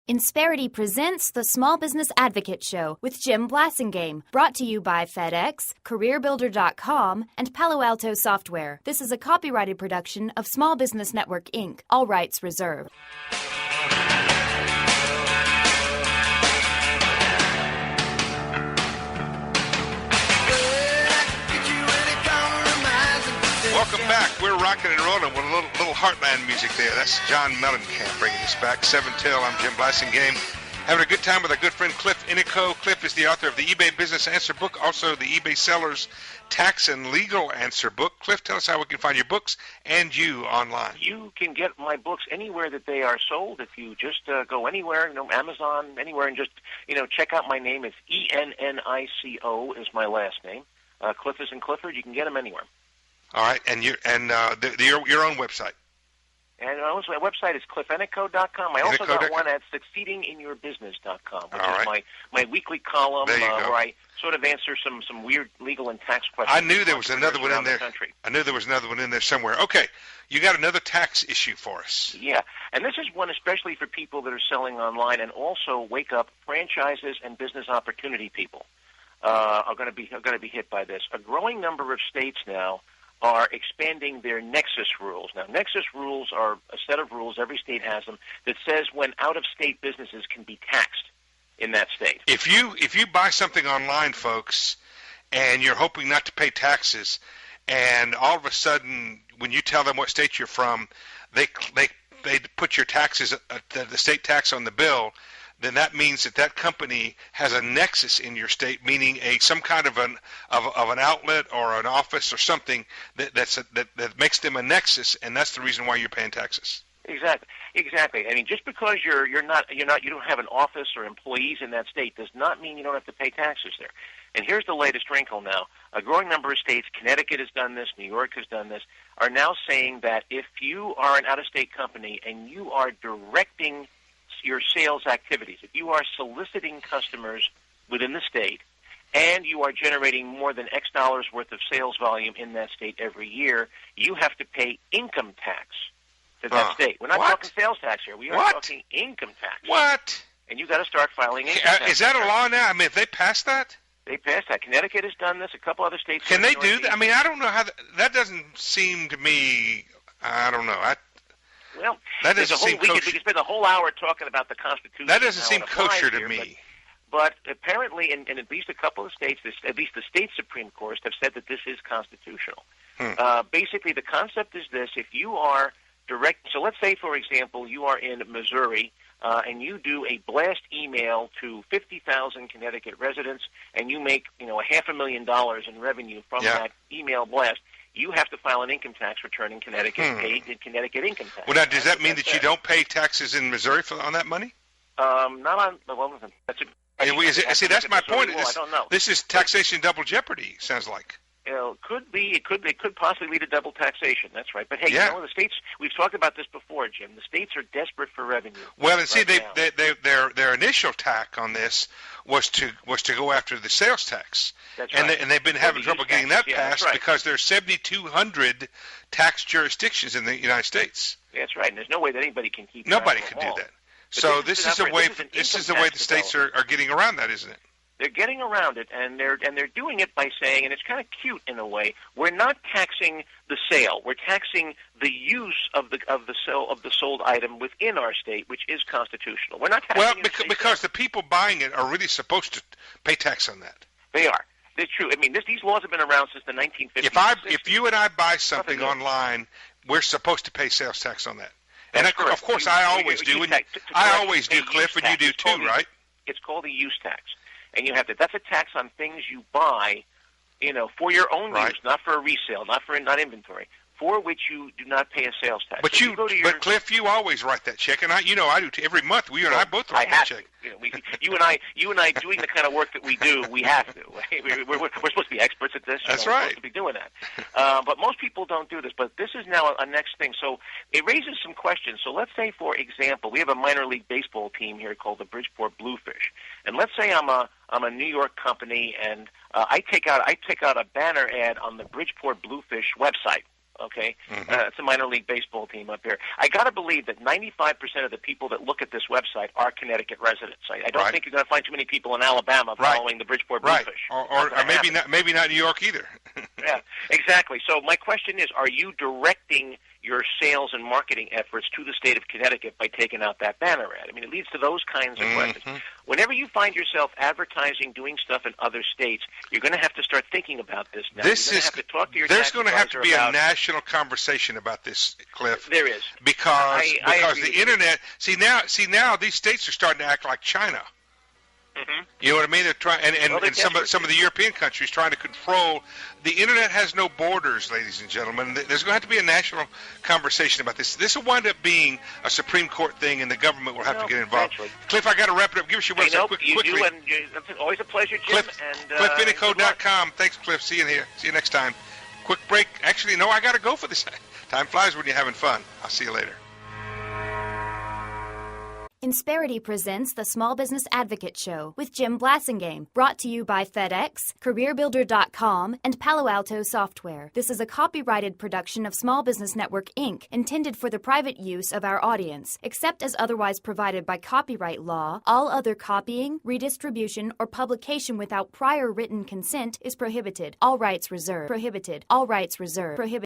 Insperity presents the Small Business Advocate Show with Jim Blasingame, brought to you by FedEx, CareerBuilder.com, and Palo Alto Software. This is a copyrighted production of Small Business Network, Inc., all rights reserved. Welcome back. We're rocking and rolling with a little Heartland music there. That's John Mellencamp bringing us back. 7 till. I'm Jim Blasingame. Having a good time with our good friend Cliff Ennico. Cliff is the author of the eBay Business Answer book, also the eBay Sellers Tax and Legal Answer book. Cliff, tell us how we can find your books and you online. You can get my books anywhere that they are sold. If you just go anywhere, Amazon, anywhere, and just, check out my name. It's Ennico is my last name. Cliff is in Clifford. You can get them anywhere. All right, and your own website. And my website is cliffennico.com. I also got one at succeedinginyourbusiness.com, which is my weekly column where I sort of answer some weird legal and tax questions. I knew there was another one in there. I knew there was another one in there somewhere. Okay, you got another tax issue for us. Yeah, and this is one especially for people that are selling online, and also wake up franchises and business opportunity people are going to be hit by this. A growing number of states now are expanding their nexus rules. Now, nexus rules are a set of rules, every state has them, that says when out-of-state businesses can be taxed in that state. If you buy something online, folks, and you're hoping not to pay taxes, and all of a sudden, when you tell them what state you're from, they put your taxes, the state tax on the bill, then that means that company has a nexus in your state, meaning some kind of an outlet or an office or something that makes them a nexus, and that's the reason why you're paying taxes. Exactly. I mean, just because you don't have an office or employees in that state does not mean you don't have to pay taxes there. And here's the latest wrinkle now. A growing number of states, Connecticut has done this, New York has done this, are now saying that if you are an out-of-state company and you are directing your sales activities, if you are soliciting customers within the state and you are generating more than X dollars worth of sales volume in that state every year, you have to pay income tax to that state. We're not talking sales tax here. We are talking income tax. What? And you've got to start filing income tax. Is that a law now? I mean, if they passed that? They passed that. Connecticut has done this. A couple other states. Can they do that? I mean, I don't know how that doesn't seem to me. I don't know. Well, that doesn't seem kosher. We could spend a whole hour talking about the Constitution. That doesn't seem kosher to me. But apparently, in at least a couple of states, at least the state Supreme Courts have said that this is constitutional. Basically, the concept is this: if you are direct, so let's say, for example, you are in Missouri and you do a blast email to 50,000 Connecticut residents, and you make $500,000 in revenue from that email blast. You have to file an income tax return in Connecticut, pay Connecticut income tax. Well, now, does that mean that you don't pay taxes in Missouri on that money? Not on. Well, that's see, that's my point. I don't know. This is taxation double jeopardy. Sounds like. Could be. It could possibly lead to double taxation. That's right. But hey, the states. We've talked about this before, Jim. The states are desperate for revenue. Well, and see, their initial tack on this was to go after the sales tax. That's right. And they've been having trouble getting that passed because there's 7,200 tax jurisdictions in the United States. That's right. And there's no way that anybody can keep. Nobody could do that. So this is the way the states are getting around that, isn't it? They're getting around it, and they're doing it by saying, and it's kind of cute in a way, we're not taxing the sale. We're taxing the use of the sold item within our state, which is constitutional. We're not taxing because the people buying it are really supposed to pay tax on that. They are. It's true. I mean, these laws have been around since the 1950s. If you and I buy something online, we're supposed to pay sales tax on that. And of course, I always do. I always do, Cliff, and you do too, right? It's called a use tax. And you have to. That's a tax on things you buy, for your own use, not for a resale, not inventory, for which you do not pay a sales tax. But Cliff, you always write that check, and I do too. Every month. You and I both write that check. You and I doing the kind of work that we do, we have to. We're supposed to be experts at this. That's right. We're supposed to be doing that. But most people don't do this. But this is now a next thing. So it raises some questions. So let's say, for example, we have a minor league baseball team here called the Bridgeport Bluefish, and let's say I'm a New York company, and I take out a banner ad on the Bridgeport Bluefish website. Okay, it's a minor league baseball team up here. I got to believe that 95% of the people that look at this website are Connecticut residents. I don't think you're going to find too many people in Alabama following the Bridgeport Bluefish. Or maybe not New York either. Yeah, exactly. So my question is, are you directing your sales and marketing efforts to the state of Connecticut by taking out that banner ad? I mean, it leads to those kinds of questions. Whenever you find yourself advertising, doing stuff in other states, you're going to have to start thinking about this now. There's going to have to be a national conversation about this, Cliff. There is. Because the internet, see now these states are starting to act like China. You know what I mean? They're trying, and some of the European countries trying to control. The internet has no borders, ladies and gentlemen. There's going to have to be a national conversation about this. This will wind up being a Supreme Court thing, and the government will have to get involved. Eventually. Cliff, I got to wrap it up. Give us your website quickly. Do, and it's always a pleasure, Jim. CliffEnnico.com. Thanks, Cliff. See you here. See you next time. Quick break. Actually, no, I got to go for this. Time flies when you're having fun. I'll see you later. Insperity presents the Small Business Advocate Show with Jim Blasingame, brought to you by FedEx, CareerBuilder.com, and Palo Alto Software. This is a copyrighted production of Small Business Network, Inc., intended for the private use of our audience. Except as otherwise provided by copyright law, all other copying, redistribution, or publication without prior written consent is prohibited. All rights reserved. Prohibited. All rights reserved. Prohibited.